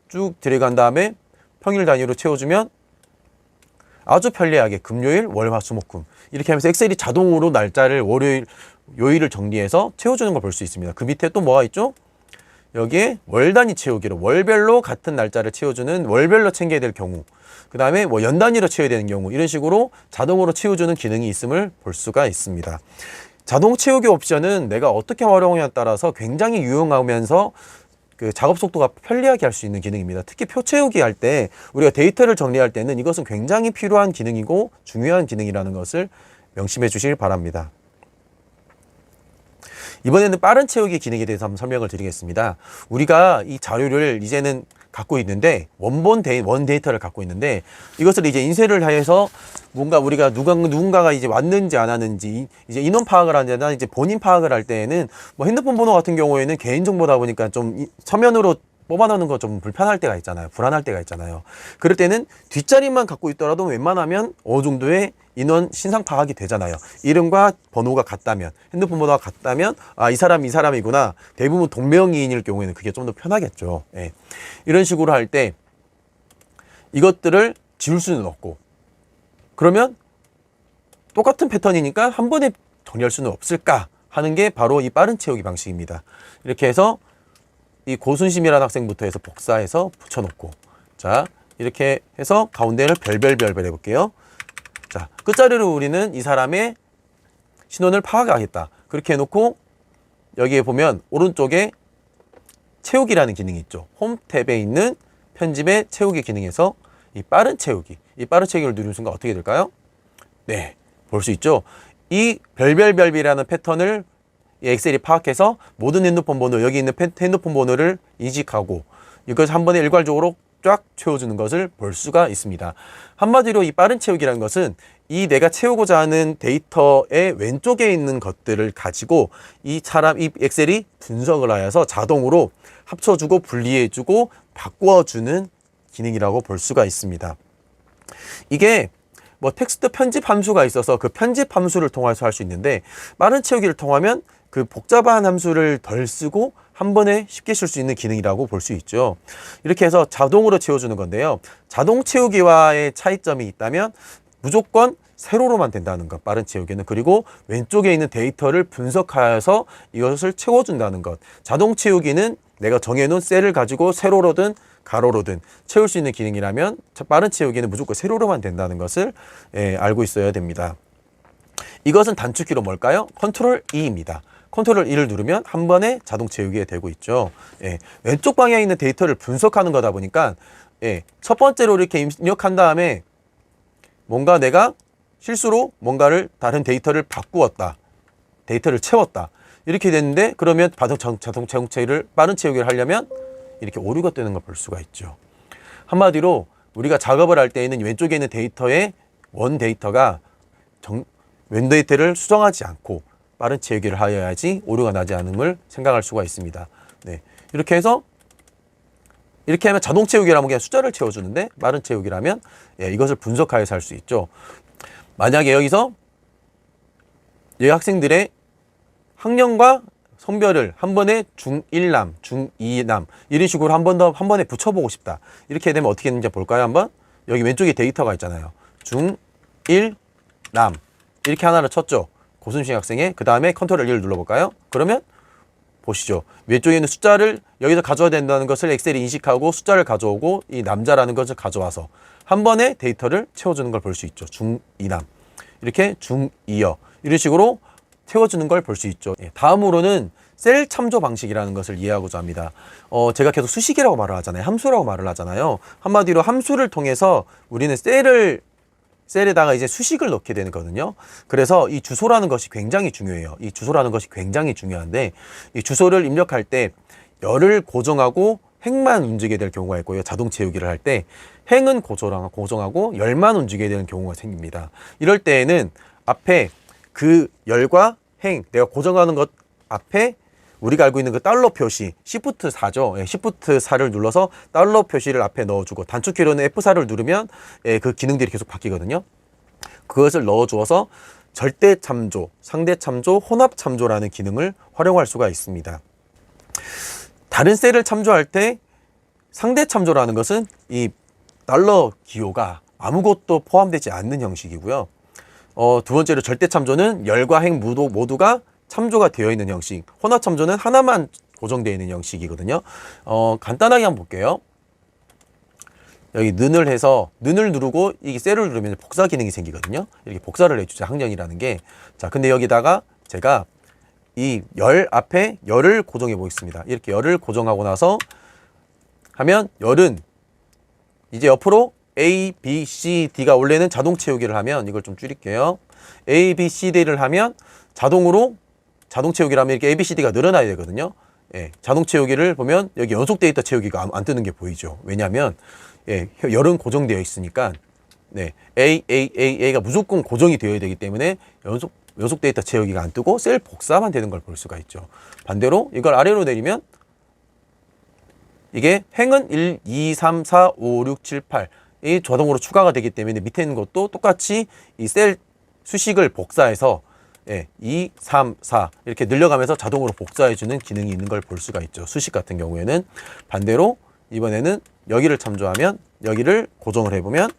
쭉 들어간 다음에 평일 단위로 채워주면 아주 편리하게 금요일, 월, 화, 수, 목, 금 이렇게 하면서 엑셀이 자동으로 날짜를 월요일, 요일을 정리해서 채워주는 걸 볼 수 있습니다. 그 밑에 또 뭐가 있죠? 여기에 월 단위 채우기로 월별로 같은 날짜를 채워주는 월별로 챙겨야 될 경우 그 다음에 뭐 연 단위로 채워야 되는 경우 이런 식으로 자동으로 채워주는 기능이 있음을 볼 수가 있습니다. 자동 채우기 옵션은 내가 어떻게 활용하냐에 따라서 굉장히 유용하면서 그 작업 속도가 편리하게 할 수 있는 기능입니다. 특히 표 채우기 할 때 우리가 데이터를 정리할 때는 이것은 굉장히 필요한 기능이고 중요한 기능이라는 것을 명심해 주시길 바랍니다. 이번에는 빠른 채우기 기능에 대해서 한번 설명을 드리겠습니다. 우리가 이 자료를 이제는 갖고 있는데 원 데이터를 갖고 있는데 이것을 이제 인쇄를 해서 뭔가 우리가 누군가가 이제 왔는지 안 왔는지 이제 인원 파악을 하거나 이제 본인 파악을 할 때에는 뭐 핸드폰 번호 같은 경우에는 개인정보다 보니까 좀 서면으로 뽑아놓는 거 좀 불편할 때가 있잖아요. 불안할 때가 있잖아요. 그럴 때는 뒷자리만 갖고 있더라도 웬만하면 어느 정도의 인원 신상 파악이 되잖아요. 이름과 번호가 같다면, 핸드폰 번호가 같다면, 아, 이 사람이구나. 대부분 동명이인일 경우에는 그게 좀 더 편하겠죠. 예. 이런 식으로 할 때 이것들을 지울 수는 없고, 그러면 똑같은 패턴이니까 한 번에 정리할 수는 없을까 하는 게 바로 이 빠른 채우기 방식입니다. 이렇게 해서 이 고순심이라는 학생부터 해서 복사해서 붙여놓고, 자, 이렇게 해서 가운데를 별별 해볼게요. 자, 끝자리로 우리는 이 사람의 신원을 파악하겠다. 그렇게 해놓고 여기에 보면 오른쪽에 채우기라는 기능이 있죠. 홈 탭에 있는 편집의 채우기 기능에서 이 빠른 채우기를 누르는 순간 어떻게 될까요? 네, 볼 수 있죠. 이 별이라는 패턴을 이 엑셀이 파악해서 모든 핸드폰 번호, 여기 있는 핸드폰 번호를 인식하고 이것을 한 번에 일괄적으로 쫙 채워주는 것을 볼 수가 있습니다. 한마디로 이 빠른 채우기라는 것은 이 내가 채우고자 하는 데이터의 왼쪽에 있는 것들을 가지고 이 엑셀이 분석을 하여서 자동으로 합쳐주고 분리해주고 바꿔주는 기능이라고 볼 수가 있습니다. 이게 뭐 텍스트 편집 함수가 있어서 그 편집 함수를 통해서 할 수 있는데 빠른 채우기를 통하면 그 복잡한 함수를 덜 쓰고 한 번에 쉽게 쓸 수 있는 기능이라고 볼 수 있죠. 이렇게 해서 자동으로 채워주는 건데요. 자동 채우기와의 차이점이 있다면 무조건 세로로만 된다는 것, 빠른 채우기는. 그리고 왼쪽에 있는 데이터를 분석하여서 이것을 채워준다는 것. 자동 채우기는 내가 정해놓은 셀을 가지고 세로로든 가로로든 채울 수 있는 기능이라면 빠른 채우기는 무조건 세로로만 된다는 것을 알고 있어야 됩니다. 이것은 단축키로 뭘까요? 컨트롤 E입니다. 컨트롤 E를 누르면 한 번에 자동 채우기가 되고 있죠. 왼쪽 방향에 있는 데이터를 분석하는 거다 보니까 첫 번째로 이렇게 입력한 다음에 뭔가 내가 실수로 뭔가를 다른 데이터를 바꾸었다. 데이터를 채웠다. 이렇게 됐는데 그러면 자동 채우기를 빠른 채우기를 하려면 이렇게 오류가 뜨는 걸 볼 수가 있죠. 한마디로 우리가 작업을 할 때에는 왼쪽에 있는 데이터의 원 데이터가 왼 데이터를 수정하지 않고 빠른 채우기를 하여야지 오류가 나지 않음을 생각할 수가 있습니다. 네. 이렇게 해서 이렇게 하면 자동 채우기라면 그냥 숫자를 채워주는데 빠른 채우기라면 이것을 분석하여서 할 수 있죠. 만약에 여기서 이 학생들의 학년과 성별을 한 번에 중1남, 중2남 이런 식으로 한 번에 붙여보고 싶다. 이렇게 되면 어떻게 되는지 볼까요? 한번 여기 왼쪽에 데이터가 있잖아요. 중1남 이렇게 하나를 쳤죠. 고순신 학생의. 그 다음에 컨트롤 1을 눌러볼까요? 그러면 보시죠. 왼쪽에 있는 숫자를 여기서 가져와야 된다는 것을 엑셀이 인식하고 숫자를 가져오고 이 남자라는 것을 가져와서 한 번에 데이터를 채워주는 걸 볼 수 있죠. 중2남 이렇게 중2여 이런 식으로 채워주는 걸 볼 수 있죠. 다음으로는 셀 참조 방식이라는 것을 이해하고자 합니다. 제가 계속 수식이라고 말을 하잖아요. 함수라고 말을 하잖아요. 한마디로 함수를 통해서 우리는 셀에다가 이제 수식을 넣게 되는 거거든요. 그래서 이 주소라는 것이 굉장히 중요해요. 이 주소라는 것이 굉장히 중요한데 이 주소를 입력할 때 열을 고정하고 행만 움직이게 될 경우가 있고요. 자동 채우기를 할 때 행은 고정하고 열만 움직이게 되는 경우가 생깁니다. 이럴 때에는 앞에 그 열과 행, 내가 고정하는 것 앞에 우리가 알고 있는 그 달러 표시, Shift4죠. Shift4를 눌러서 달러 표시를 앞에 넣어주고 단축키로는 F4를 누르면 그 기능들이 계속 바뀌거든요. 그것을 넣어주어서 절대 참조, 상대 참조, 혼합 참조라는 기능을 활용할 수가 있습니다. 다른 셀을 참조할 때 상대 참조라는 것은 이 달러 기호가 아무것도 포함되지 않는 형식이고요. 두 번째로 절대 참조는 열과 행 모두가 참조가 되어 있는 형식. 혼합 참조는 하나만 고정되어 있는 형식이거든요. 간단하게 한번 볼게요. 여기 는을 해서 는을 누르고 이 셀을 누르면 복사 기능이 생기거든요. 이렇게 복사를 해주죠. 항령이라는 게. 자, 근데 여기다가 제가 이 열 앞에 열을 고정해 보겠습니다. 이렇게 열을 고정하고 나서 하면 열은 이제 옆으로 A, B, C, D가 원래는 자동 채우기를 하면 이걸 좀 줄일게요. A, B, C, D를 하면 자동으로 자동 채우기를 하면 이렇게 A, B, C, D가 늘어나야 되거든요. 자동 채우기를 보면 여기 연속 데이터 채우기가 안 뜨는 게 보이죠. 왜냐하면 열은 고정되어 있으니까 A가 무조건 고정이 되어야 되기 때문에 연속 데이터 채우기가 안 뜨고 셀 복사만 되는 걸 볼 수가 있죠. 반대로 이걸 아래로 내리면 이게 행은 1, 2, 3, 4, 5, 6, 7, 8 이 자동으로 추가가 되기 때문에 밑에 있는 것도 똑같이 이 셀 수식을 복사해서 2, 3, 4 이렇게 늘려가면서 자동으로 복사해주는 기능이 있는 걸 볼 수가 있죠. 수식 같은 경우에는. 반대로 이번에는 여기를 참조하면 여기를 고정을 해보면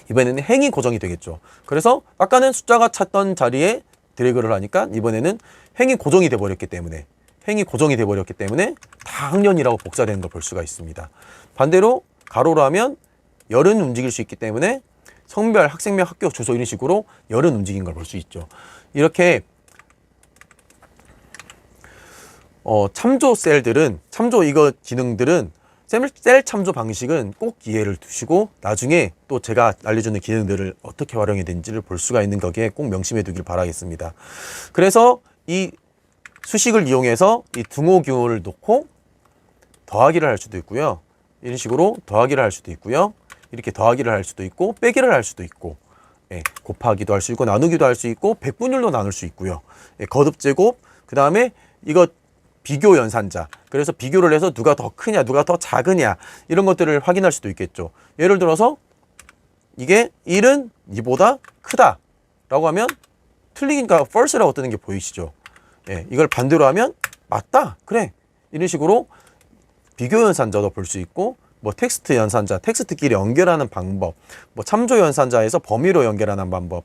이번에는 행이 고정이 되겠죠. 그래서 아까는 숫자가 찾던 자리에 드래그를 하니까 이번에는 행이 고정이 돼버렸기 때문에 다 학년이라고 복사되는 걸 볼 수가 있습니다. 반대로 가로로 하면 열은 움직일 수 있기 때문에 성별, 학생명, 학교, 주소 이런 식으로 열은 움직인 걸 볼 수 있죠. 이렇게 참조 기능들은 셀 참조 방식은 꼭 이해를 두시고 나중에 또 제가 알려주는 기능들을 어떻게 활용해야 되는지를 볼 수가 있는 거기에 꼭 명심해 두길 바라겠습니다. 그래서 이 수식을 이용해서 이 등호기호를 놓고 더하기를 할 수도 있고요. 이런 식으로 더하기를 할 수도 있고요. 이렇게 더하기를 할 수도 있고 빼기를 할 수도 있고 곱하기도 할 수 있고 나누기도 할 수 있고 백분율로 나눌 수 있고요. 거듭 제곱 그 다음에 이거 비교 연산자. 그래서 비교를 해서 누가 더 크냐 누가 더 작으냐 이런 것들을 확인할 수도 있겠죠. 예를 들어서 이게 1은 2보다 크다 라고 하면 틀리니까 false라고 뜨는 게 보이시죠. 이걸 반대로 하면 맞다 그래 이런 식으로 비교 연산자도 볼 수 있고 뭐 텍스트 연산자, 텍스트끼리 연결하는 방법, 뭐 참조 연산자에서 범위로 연결하는 방법.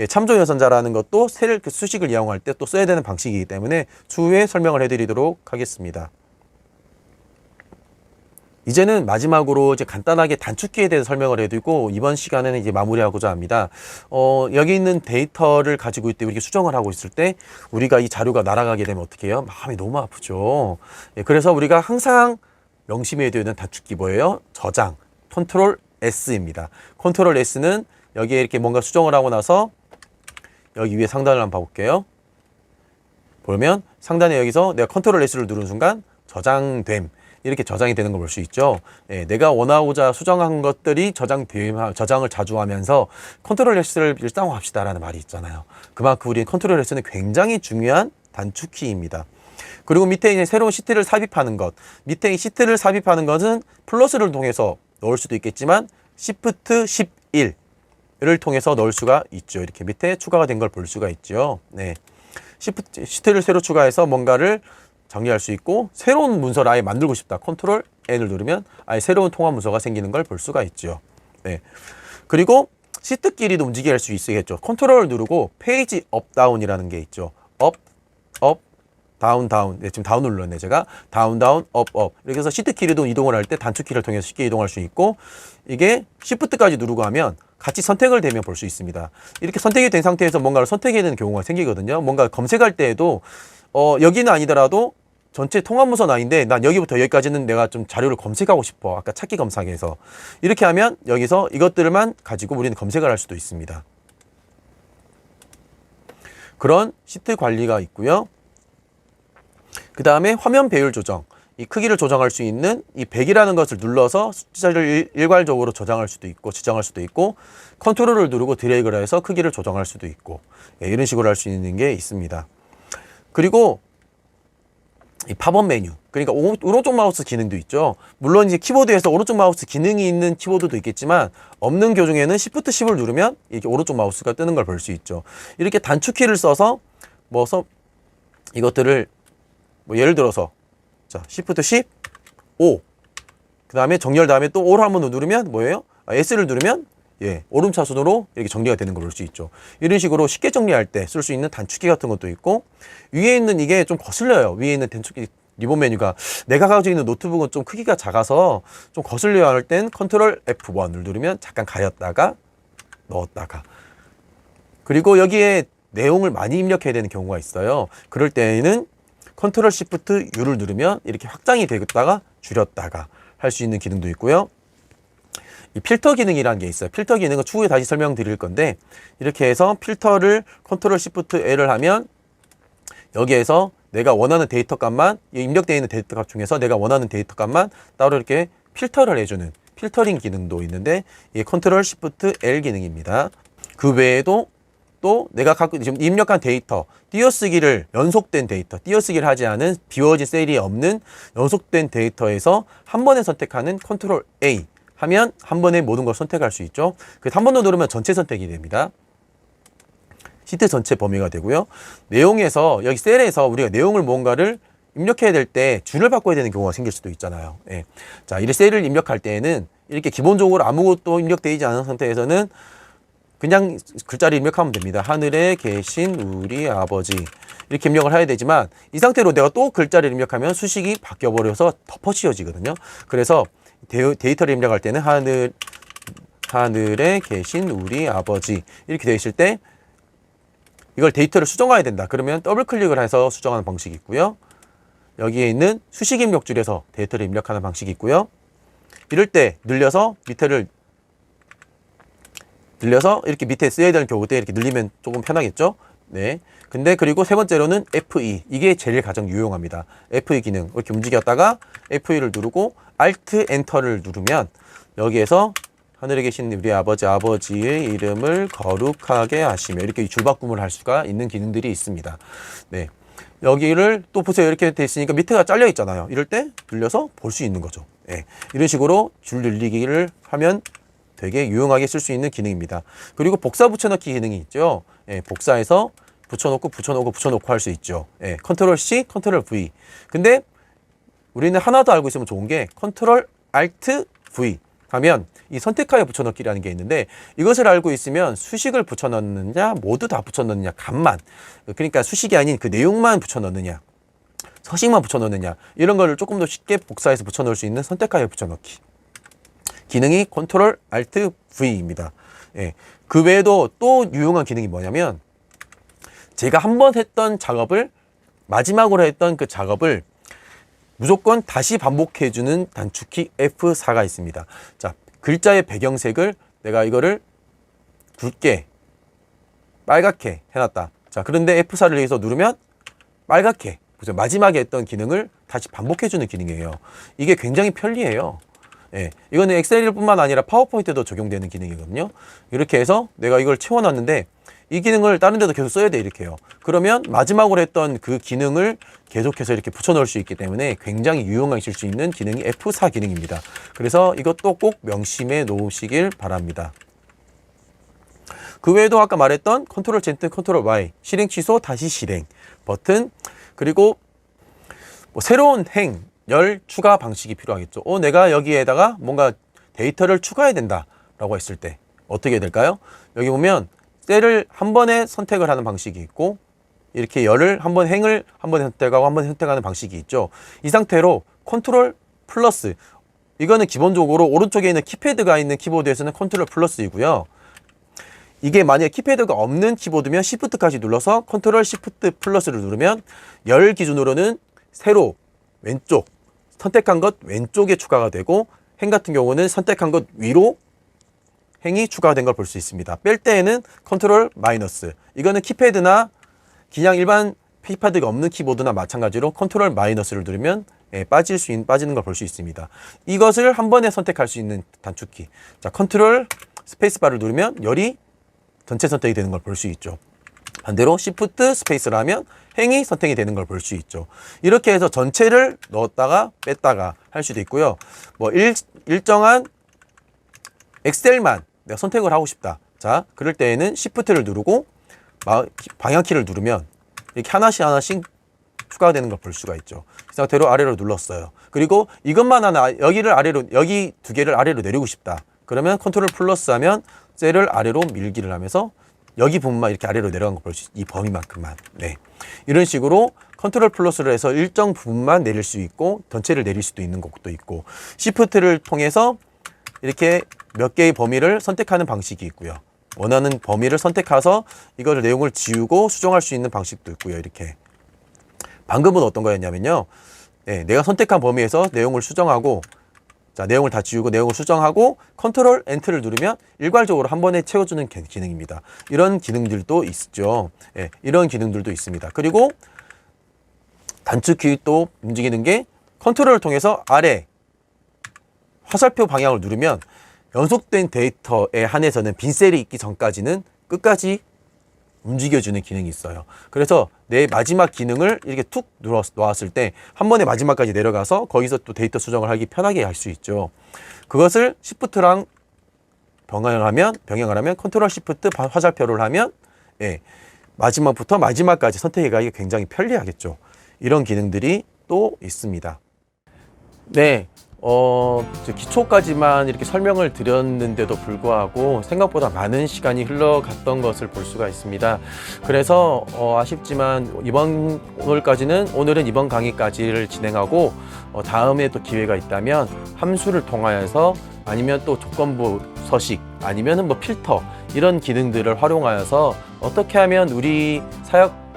참조 연산자라는 것도 수식을 이용할 때 또 써야 되는 방식이기 때문에 추후에 설명을 해드리도록 하겠습니다. 이제는 마지막으로 이제 간단하게 단축키에 대해서 설명을 해드리고 이번 시간에는 이제 마무리하고자 합니다. 여기 있는 데이터를 가지고 있을 때 이렇게 수정을 하고 있을 때 우리가 이 자료가 날아가게 되면 어떻게 해요? 마음이 너무 아프죠. 그래서 우리가 항상 명심해야 되는 단축키 뭐예요? 저장, 컨트롤 S입니다. 컨트롤 S는 여기에 이렇게 뭔가 수정을 하고 나서 여기 위에 상단을 한번 봐볼게요. 보면 상단에 여기서 내가 컨트롤 S를 누르는 순간 저장됨. 이렇게 저장이 되는 걸 볼 수 있죠. 내가 원하고자 수정한 것들이 저장을 자주 하면서 컨트롤 S를 일상화합시다라는 말이 있잖아요. 그만큼 우리 컨트롤 S는 굉장히 중요한 단축키입니다. 그리고 밑에 이제 새로운 시트를 삽입하는 것. 밑에 이 시트를 삽입하는 것은 플러스를 통해서 넣을 수도 있겠지만 Shift 11을 통해서 넣을 수가 있죠. 이렇게 밑에 추가가 된 걸 볼 수가 있죠. 시트를 새로 추가해서 뭔가를 정리할 수 있고, 새로운 문서를 아예 만들고 싶다. 컨트롤 N을 누르면 아예 새로운 통합 문서가 생기는 걸 볼 수가 있죠. 네. 그리고 시트끼리도 움직이게 할 수 있겠죠. 컨트롤을 누르고 페이지 업 다운이라는 게 있죠. 업, 업, 다운, 다운. 네, 지금 다운을 눌렀네, 제가. 다운, 다운, 업, 업. 이렇게 해서 시트키로도 이동을 할 때 단축키를 통해서 쉽게 이동할 수 있고, 이게 시프트까지 누르고 하면 같이 선택을 되면 볼 수 있습니다. 이렇게 선택이 된 상태에서 뭔가를 선택해야 되는 경우가 생기거든요. 뭔가 검색할 때에도 여기는 아니더라도 전체 통합문서는 아닌데 난 여기부터 여기까지는 내가 좀 자료를 검색하고 싶어. 아까 찾기 검색에서. 이렇게 하면 여기서 이것들만 가지고 우리는 검색을 할 수도 있습니다. 그런 시트 관리가 있고요. 그 다음에 화면 배열 조정. 이 크기를 조정할 수 있는 이 100이라는 것을 눌러서 숫자를 일괄적으로 저장할 수도 있고 지정할 수도 있고, 컨트롤을 누르고 드래그를 해서 크기를 조정할 수도 있고, 이런 식으로 할 수 있는 게 있습니다. 그리고 이 팝업 메뉴, 그러니까 오른쪽 마우스 기능도 있죠. 물론 이제 키보드에서 오른쪽 마우스 기능이 있는 키보드도 있겠지만, 없는 경우에는 Shift 10을 누르면 이렇게 오른쪽 마우스가 뜨는 걸 볼 수 있죠. 이렇게 단축키를 써서 이것들을 예를 들어서 자, Shift 10, O. 그 다음에 정렬 다음에 또 O를 한번 누르면 뭐예요? S를 누르면 오름차순으로 이렇게 정리가 되는 걸 볼 수 있죠. 이런 식으로 쉽게 정리할 때 쓸 수 있는 단축키 같은 것도 있고, 위에 있는 이게 좀 거슬려요. 위에 있는 단축키 리본 메뉴가 내가 가지고 있는 노트북은 좀 크기가 작아서 좀 거슬려야 할 땐 컨트롤 F1을 누르면 잠깐 가렸다가 넣었다가, 그리고 여기에 내용을 많이 입력해야 되는 경우가 있어요. 그럴 때에는 컨트롤 시프트 U를 누르면 이렇게 확장이 되었다가 줄였다가 할 수 있는 기능도 있고요. 이 필터 기능이라는 게 있어요. 필터 기능은 추후에 다시 설명드릴 건데, 이렇게 해서 필터를 컨트롤 시프트 L을 하면 여기에서 내가 원하는 데이터 값만, 입력되어 있는 데이터 값 중에서 내가 원하는 데이터 값만 따로 이렇게 필터를 해주는 필터링 기능도 있는데, 이게 컨트롤 시프트 L 기능입니다. 그 외에도 또 내가 지금 입력한 데이터, 띄어쓰기를 연속된 데이터, 띄어쓰기를 하지 않은 비워진 셀이 없는 연속된 데이터에서 한 번에 선택하는 컨트롤 A 하면 한 번에 모든 걸 선택할 수 있죠. 그래서 한 번 더 누르면 전체 선택이 됩니다. 시트 전체 범위가 되고요. 내용에서 여기 셀에서 우리가 내용을 뭔가를 입력해야 될 때 줄을 바꿔야 되는 경우가 생길 수도 있잖아요. 자, 이 셀을 입력할 때에는 이렇게 기본적으로 아무것도 입력되지 않은 상태에서는 그냥 글자를 입력하면 됩니다. 하늘에 계신 우리 아버지, 이렇게 입력을 해야 되지만, 이 상태로 내가 또 글자를 입력하면 수식이 바뀌어버려서 덮어 씌워지거든요. 그래서 데이터를 입력할 때는 하늘에 계신 우리 아버지 이렇게 되어 있을 때 이걸 데이터를 수정해야 된다. 그러면 더블 클릭을 해서 수정하는 방식이 있고요. 여기에 있는 수식 입력줄에서 데이터를 입력하는 방식이 있고요. 이럴 때 늘려서 이렇게 밑에 써야 되는 경우 때 이렇게 늘리면 조금 편하겠죠. 네. 근데 그리고 세 번째로는 F2. 이게 제일 가장 유용합니다. F2 기능. 이렇게 움직였다가 F2를 누르고 Alt Enter를 누르면 여기에서 하늘에 계신 우리 아버지의 이름을 거룩하게 하시며 이렇게 줄바꿈을 할 수가 있는 기능들이 있습니다. 네. 여기를 또 보세요. 이렇게 돼 있으니까 밑에가 잘려 있잖아요. 이럴 때 눌려서 볼 수 있는 거죠. 네. 이런 식으로 줄 늘리기를 하면 되게 유용하게 쓸 수 있는 기능입니다. 그리고 복사 붙여넣기 기능이 있죠. 복사해서 붙여놓고 할 수 있죠. 컨트롤 C, 컨트롤 V. 근데 우리는 하나 더 알고 있으면 좋은 게 컨트롤 Alt V 하면 이 선택하여 붙여넣기라는 게 있는데, 이것을 알고 있으면 수식을 붙여넣느냐 모두 다 붙여넣느냐 값만, 그러니까 수식이 아닌 그 내용만 붙여넣느냐 서식만 붙여넣느냐 이런 거를 조금 더 쉽게 복사해서 붙여넣을 수 있는 선택하여 붙여넣기 기능이 컨트롤 Alt V입니다. 그 외에도 또 유용한 기능이 뭐냐면, 제가 한번 했던 작업을 마지막으로 했던 그 작업을 무조건 다시 반복해주는 단축키 F4가 있습니다. 자, 글자의 배경색을 내가 이거를 굵게 빨갛게 해놨다. 자, 그런데 F4를 여기서 누르면 빨갛게, 그래서 마지막에 했던 기능을 다시 반복해주는 기능이에요. 이게 굉장히 편리해요. 이거는 엑셀 뿐만 아니라 파워포인트에도 적용되는 기능이거든요. 이렇게 해서 내가 이걸 채워놨는데 이 기능을 다른 데도 계속 써야 돼, 이렇게 해요. 그러면 마지막으로 했던 그 기능을 계속해서 이렇게 붙여넣을 수 있기 때문에 굉장히 유용하실 수 있는 기능이 F4 기능입니다. 그래서 이것도 꼭 명심해 놓으시길 바랍니다. 그 외에도 아까 말했던 컨트롤 Z, 컨트롤 Y, 실행 취소, 다시 실행 버튼, 그리고 뭐 새로운 행, 열 추가 방식이 필요하겠죠. 내가 여기에다가 뭔가 데이터를 추가해야 된다라고 했을 때 어떻게 해야 될까요? 여기 보면 셀을 한 번에 선택을 하는 방식이 있고, 이렇게 열을 한 번, 행을 한 번에 선택하고 한 번에 선택하는 방식이 있죠. 이 상태로 컨트롤 플러스, 이거는 기본적으로 오른쪽에 있는 키패드가 있는 키보드에서는 컨트롤 플러스이고요. 이게 만약에 키패드가 없는 키보드면 시프트까지 눌러서 컨트롤 시프트 플러스를 누르면 열 기준으로는 세로 왼쪽 선택한 것 왼쪽에 추가가 되고, 행 같은 경우는 선택한 것 위로 행이 추가가 된 걸 볼 수 있습니다. 뺄 때에는 컨트롤 마이너스, 이거는 키패드나 그냥 일반 키패드가 없는 키보드나 마찬가지로 컨트롤 마이너스를 누르면 빠지는 걸 볼 수 있습니다. 이것을 한 번에 선택할 수 있는 단축키. 자, 컨트롤 스페이스바를 누르면 열이 전체 선택이 되는 걸 볼 수 있죠. 반대로 시프트 스페이스를 하면 행이 선택이 되는 걸 볼 수 있죠. 이렇게 해서 전체를 넣었다가 뺐다가 할 수도 있고요. 뭐 일정한 엑셀만 내가 선택을 하고 싶다. 자, 그럴 때에는 시프트를 누르고 방향키를 누르면 이렇게 하나씩 추가가 되는 걸 볼 수가 있죠. 이 상태로 아래로 눌렀어요. 그리고 이것만 하나, 여기 두 개를 아래로 내리고 싶다. 그러면 컨트롤 플러스 하면 셀을 아래로 밀기를 하면서 여기 부분만 이렇게 아래로 내려간 걸 볼 수 있어요. 이 범위만큼만. 네. 이런 식으로 컨트롤 플러스를 해서 일정 부분만 내릴 수 있고 전체를 내릴 수도 있는 것도 있고, 시프트를 통해서 이렇게 몇 개의 범위를 선택하는 방식이 있고요. 원하는 범위를 선택해서 이거를 내용을 지우고 수정할 수 있는 방식도 있고요. 이렇게. 방금은 어떤 거였냐면요. 네, 내가 선택한 범위에서 내용을 수정하고, 자, 내용을 다 지우고 내용을 수정하고 컨트롤 엔트를 누르면 일괄적으로 한 번에 채워주는 기능입니다. 이런 기능들도 있죠. 네, 이런 기능들도 있습니다. 그리고 단축키 또 움직이는 게 컨트롤을 통해서 아래 화살표 방향을 누르면 연속된 데이터에 한해서는 빈 셀이 있기 전까지는 끝까지 움직여주는 기능이 있어요. 그래서 내 마지막 기능을 이렇게 툭 놓았을 때 한 번에 마지막까지 내려가서 거기서 또 데이터 수정을 하기 편하게 할 수 있죠. 그것을 시프트랑 병행을 하면 컨트롤 시프트 화살표를 하면 마지막부터 마지막까지 선택하기가 굉장히 편리하겠죠. 이런 기능들이 또 있습니다. 네. 기초까지만 이렇게 설명을 드렸는데도 불구하고 생각보다 많은 시간이 흘러갔던 것을 볼 수가 있습니다. 그래서 아쉽지만 오늘은 이번 강의까지를 진행하고 다음에 또 기회가 있다면 함수를 통하여서 아니면 또 조건부 서식 아니면은 뭐 필터 이런 기능들을 활용하여서 어떻게 하면 우리 사역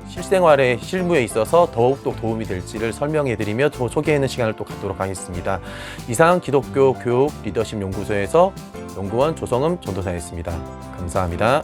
실생활의 실무에 있어서 더욱더 도움이 될지를 설명해드리며 또 소개하는 시간을 또 갖도록 하겠습니다. 이상 기독교 교육 리더십 연구소에서 연구원 조성음 전도사였습니다. 감사합니다.